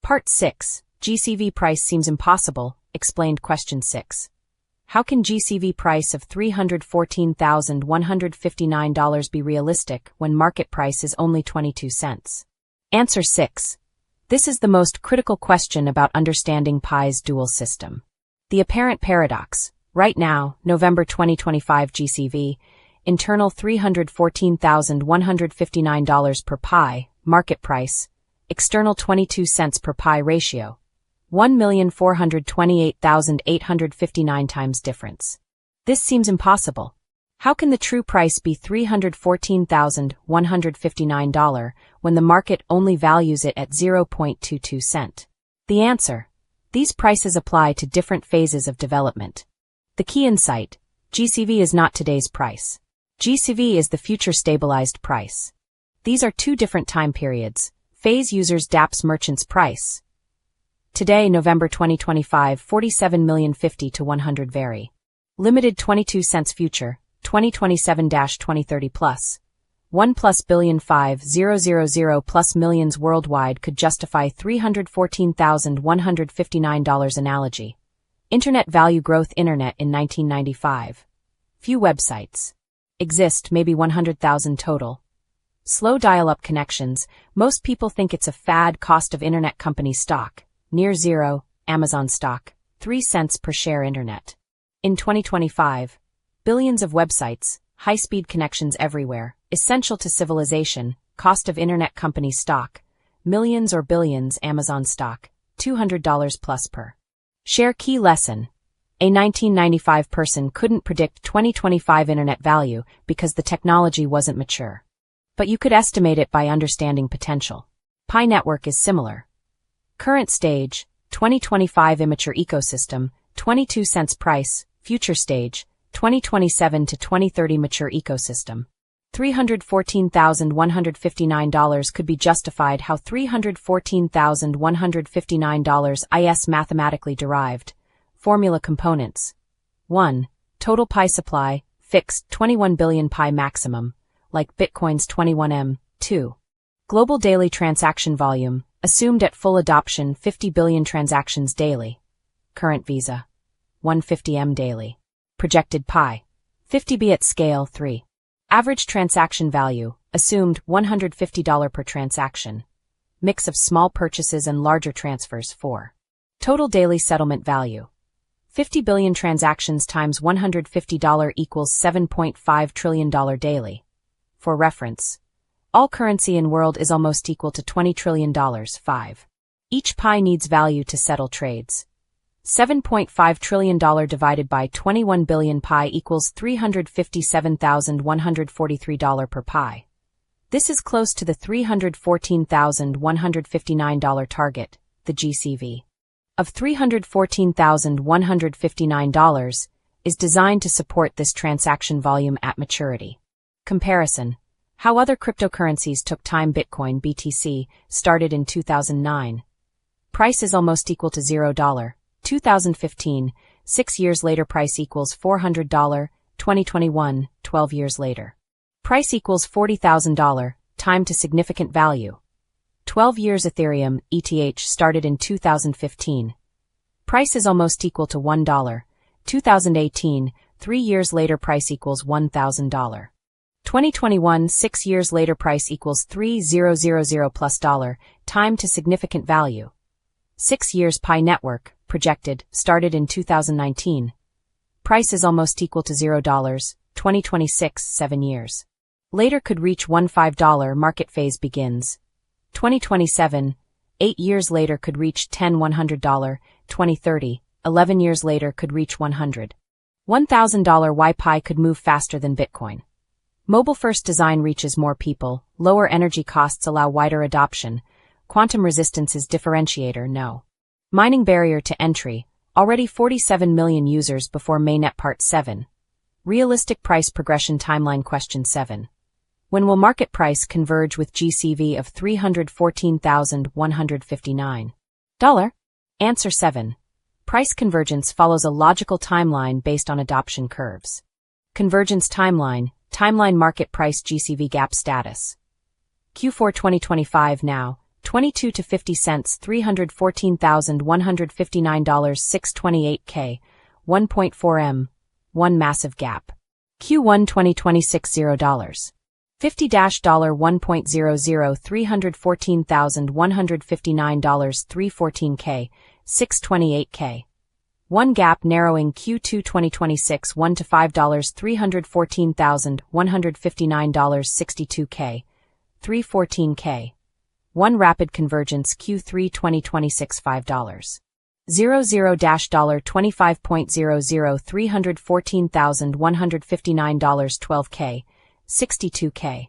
Part 6. GCV price seems impossible, explained question 6. How can GCV price of $314,159 be realistic when market price is only 22 cents? Answer 6. This is the most critical question about understanding Pi's dual system. The apparent paradox. Right now, November 2025 GCV, internal $314,159 per Pi, market price, external 22 cents per Pi ratio. 1,428,859 times difference. This seems impossible. How can the true price be $314,159 when the market only values it at 0.22 cent? The answer. These prices apply to different phases of development. The key insight. GCV is not today's price. GCV is the future stabilized price. These are two different time periods. Phase users DApps merchants price. Today, November 2025, 47,050 to 100 vary. Limited 22 cents future, 2027-2030 plus. 1 plus billion 5000 plus millions worldwide could justify $314,159 analogy. Internet value growth Internet in 1995. Few websites. Exist, maybe 100,000 total. Slow dial-up connections, most people think it's a fad. Cost of Internet company stock. Near zero, Amazon stock, 3 cents per share Internet. In 2025, billions of websites, high-speed connections everywhere, essential to civilization, cost of Internet company stock, millions or billions Amazon stock, $200 plus per share. Key lesson. A 1995 person couldn't predict 2025 Internet value because the technology wasn't mature. But you could estimate it by understanding potential. Pi network is similar. Current stage, 2025 immature ecosystem, 22 cents price, future stage, 2027 to 2030 mature ecosystem. $314,159 could be justified. How $314,159 is mathematically derived. Formula components. 1. Total Pi supply, fixed, 21 billion Pi maximum, like Bitcoin's 21M. 2. Global daily transaction volume, assumed at full adoption 50 billion transactions daily. Current Visa. 150M daily. Projected Pi. 50B at scale 3. Average transaction value, assumed $150 per transaction. Mix of small purchases and larger transfers 4. Total daily settlement value. 50 billion transactions times $150 equals $7.5 trillion daily. For reference, all currency in world is almost equal to $20 trillion. 5. Each Pi needs value to settle trades. $7.5 trillion divided by 21 billion Pi equals $357,143 per Pi. This is close to the $314,159 target, the GCV. Of $314,159 is designed to support this transaction volume at maturity. Comparison. How other cryptocurrencies took time. Bitcoin BTC started in 2009. Price is almost equal to $0. 2015, 6 years later price equals $400. 2021, 12 years later. Price equals $40,000, time to significant value. 12 years Ethereum, ETH started in 2015. Price is almost equal to $1. 2018, 3 years later price equals $1,000. 2021, 6 years later price equals $3,000 plus dollar, time to significant value. 6 years Pi network, projected, started in 2019. Price is almost equal to $0. 2026, 7 years later could reach $15. Market phase begins. 2027, 8 years later could reach $100. 2030, 11 years later could reach $100,000. Why Pi could move faster than Bitcoin? Mobile-first design reaches more people, lower energy costs allow wider adoption, quantum resistance is differentiator. No. Mining barrier to entry, already 47 million users before Mainnet Part 7. Realistic price progression timeline. Question 7. When will market price converge with GCV of $314,159? Answer 7. Price convergence follows a logical timeline based on adoption curves. Convergence timeline, timeline market price GCV gap status. Q4 2025 now, 22 to 50 cents $314,159 628K 1.4 M 1 massive gap. Q1 2026 $0. $50 $1.00 $314,159 314K 628K 1 gap narrowing Q2 2026 $1 to $5 $314,159 62K 314K 1 rapid convergence Q3 2026 $5. $00 $25.00 $314,159 12K 62K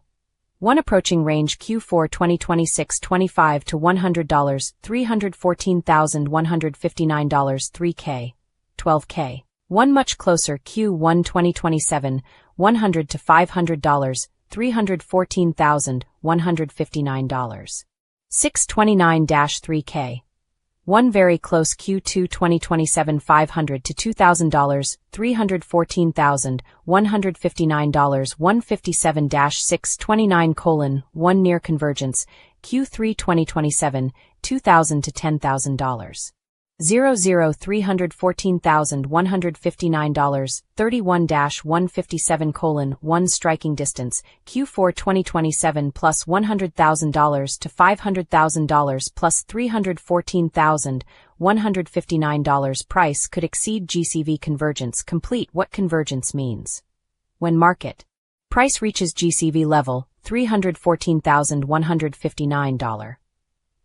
1 approaching range Q4 2026 $25 to $100 $314,159 3K 12K 1 much closer Q1 2027 $100 to $500 $314,159 629-3K 1 very close Q2 2027 $500 to $2,000 $314,159 157-629 1 near convergence Q3 2027 $2,000 to $10,000 $00 $314,159 31-157 1 striking distance Q4 2027 plus $100,000 to $500,000 plus $314,159 price could exceed GCV convergence complete. What convergence means? When market price reaches GCV level $314,159.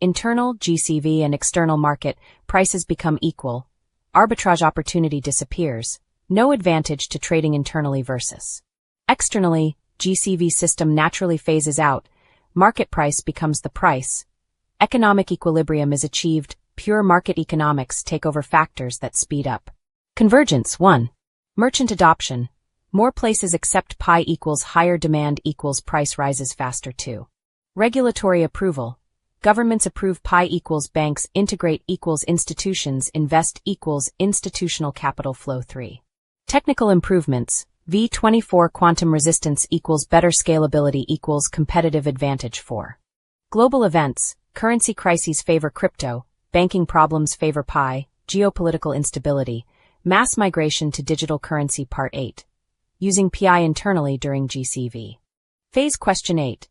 Internal GCV and external market prices become equal. Arbitrage opportunity disappears. No advantage to trading internally versus externally. GCV system naturally phases out. Market price becomes the price. Economic equilibrium is achieved. Pure market economics take over factors that speed up convergence. 1. Merchant adoption. More places accept pi equals higher demand equals price rises faster. 2. Regulatory approval. Governments approve pi equals banks integrate equals institutions invest equals institutional capital flow. 3. Technical improvements. V24 quantum resistance equals better scalability equals competitive advantage. 4. Global events. Currency crises favor crypto, banking problems favor pi, geopolitical instability, mass migration to digital currency. Part 8. Using pi internally during GCV phase. Question 8.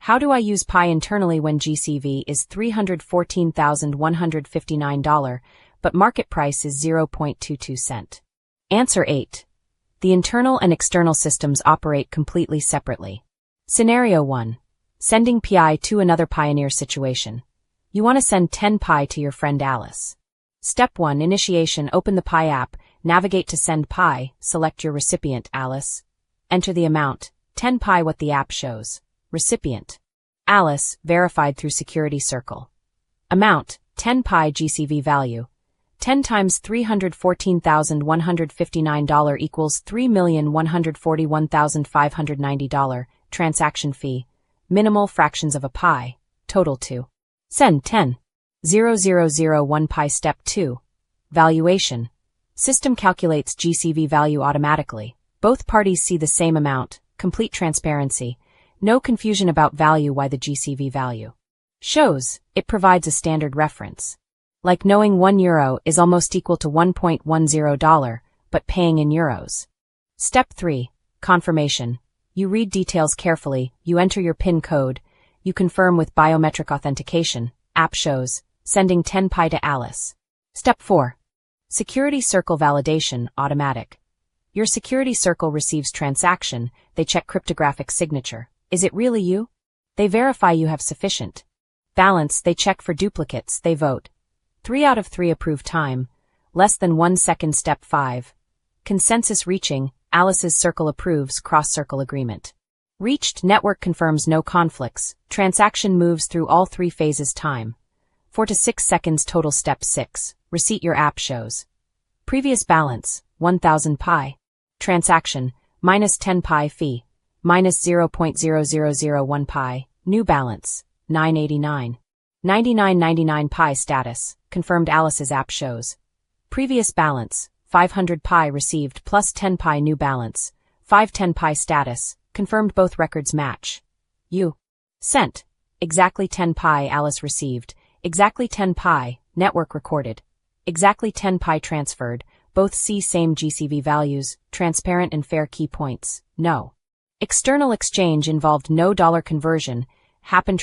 How do I use pi internally when GCV is $314,159, but market price is 0.22 cent? Answer 8. The internal and external systems operate completely separately. Scenario 1. Sending pi to another pioneer situation. You want to send 10 pi to your friend Alice. Step 1. Initiation. Open the pi app, navigate to send pi, select your recipient, Alice. Enter the amount, 10 pi. What the app shows. Recipient. Alice, verified through security circle. Amount, 10 pi. GCV value. 10 times $314,159 equals $3,141,590. Transaction fee. Minimal fractions of a pi. Total 2. Send 10. 0001 pi. Step 2. Valuation. System calculates GCV value automatically. Both parties see the same amount. Complete transparency. No confusion about value. Why the GCV value shows. It provides a standard reference. Like knowing €1 is almost equal to $1.10, but paying in euros. Step 3. Confirmation. You read details carefully, you enter your PIN code, you confirm with biometric authentication. App shows. Sending 10 pi to Alice. Step 4. Security circle validation, automatic. Your security circle receives transaction, they check cryptographic signature. Is it really you? They verify you have sufficient balance, they check for duplicates, they vote. 3 out of 3 approve time, less than 1 second. Step 5. Consensus reaching, Alice's circle approves, cross-circle agreement reached, network confirms no conflicts, transaction moves through all 3 phases. Time 4 to 6 seconds total. Step 6. Receipt. Your app shows previous balance, 1,000 pi. Transaction, minus 10 pi. Fee, minus 0.0001 pi. New balance, 989. 99.99 pi. Status, confirmed. Alice's app shows previous balance, 500 pi received plus 10 pi. New balance, 510 pi. Status, confirmed. Both records match. You sent Exactly 10 pi Alice received. Exactly 10 pi, network recorded. Exactly 10 pi transferred, both see same GCV values, transparent and fair key points, no. External exchange involved no dollar conversion, happen